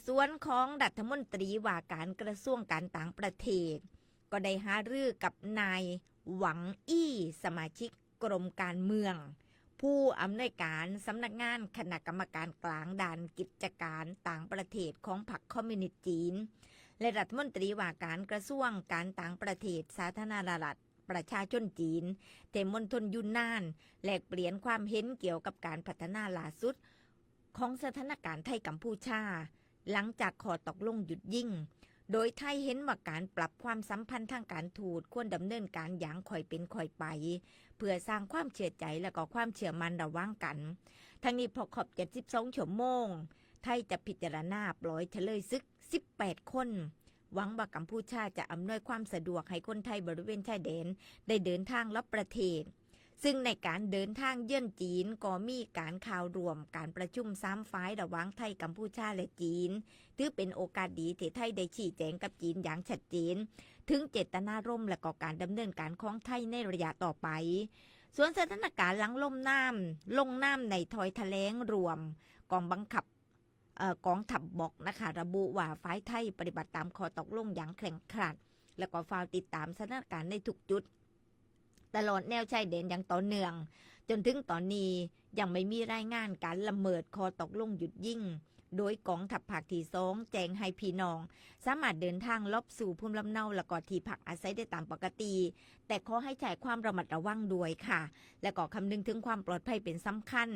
ส่วนของรัฐมนตรีว่าการกระทรวงการต่างประเทศก็ได้หารือกับนายหวังอี้สมาชิกกรมการเมืองผู้อำนวยการสำนักงานคณะกรรมการกลางด้านกิจการต่างประเทศของพรรคคอมมิวนิสต์จีนและรัฐมนตรีว่าการกระทรวงการต่างประเทศสาธารณรัฐประชาชนจีนเทมณฑลยูนนานแลกเปลี่ยนความเห็นเกี่ยวกับการพัฒนาล่าสุดของสถานการณ์ไทยกัมพูชาหลังจากข้อตกลงหยุดยิงโดยไทยเห็นว่าการปรับความสัมพันธ์ทางการทูตควรดำเนินการอย่างค่อยเป็นค่อยไปเพื่อสร้างความเชื่อใจและก็ความเชื่อมั่นระหว่างกันทั้งนี้พอครบ72 ชั่วโมงไทยจะพิจารณาปล่อยเฉลยศึก18 คนหวังว่ากัมพูชาจะอำนวยความสะดวกให้คนไทยบริเวณชายแดนได้เดินทางลับประเทศซึ่งในการเดินทางเยือนจีนก็มีการข่าวรวมการประชุม3 ฝ่ายระหว่างไทยกัมพูชาและจีนถือเป็นโอกาสดีที่ไทยได้ชี้แจงกับจีนอย่างชัดเจนถึงเจตนารมณ์และก็การดำเนินการของไทยในระยะต่อไปส่วนสถานการณ์หลังลงน้ำในทอยแถลงรวมกองบังคับกองทัพบกนะคะระบุว่าฝ่ายไทยปฏิบัติตามข้อตกลงอย่างเคร่งครัดและก็เฝ้าติดตามสถานการณ์ในทุกจุดตลอดแนวชายแดนอย่างต่อเนื่องจนถึงตอนนี้ยังไม่มีรายงานการละเมิดข้อตกลงหยุดยิงโดยกองทัพภาคที่2แจ้งให้พี่น้องสามารถเดินทางลบสู่ภูมิลำเนาและก็ที่พักอาศัยได้ตามปกติแต่ขอให้ใช้ความระมัดระวังด้วยค่ะและก็คำนึงถึงความปลอดภัยเป็นสำคัญ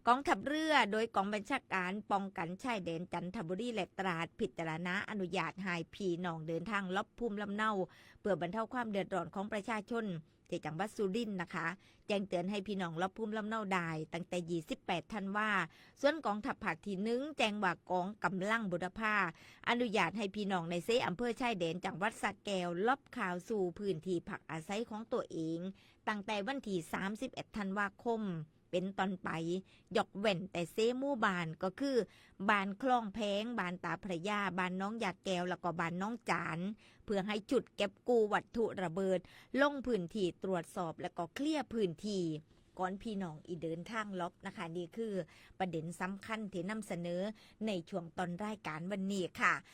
กองทัพเรือโดยกองบัญชาการป้องกันชายแดนจันทบุรีและตราดพิจารณาอนุญาตให้พี่น้องเดินทางลบภูมิลำเนาเพื่อบรรเทาความเดือดร้อนของประชาชนที่จังหวัดสุรินทร์นะคะแจ้งเตือนให้พี่น้องลบภูมิลำเนาได้ตั้งแต่28 ธันวาส่วนกองทัพภาคที่1แจ้งว่ากองกำลังบุรพาอนุญาตให้พี่น้องในอำเภอชายแดนจังหวัดสระแก้วลบข่าวสู่พื้นที่พักอาศัยของตัวเองตั้งแต่วันที่31 ธันวาคมเป็นต้นไปยกเว้นแต่หมู่บ้านก็คือบ้านคลองแพงบ้านตาพระยาบ้านน้องยาแก้วแล้วก็บ้านน้องจานเพื่อให้จุดเก็บกู้วัตถุระเบิดลงพื้นที่ตรวจสอบและก็เคลียร์พื้นที่ก่อนพี่น้องอีเดินทางลบนะคะนี่คือประเด็นสำคัญที่นำเสนอในช่วงตอนรายการวันนี้ค่ะ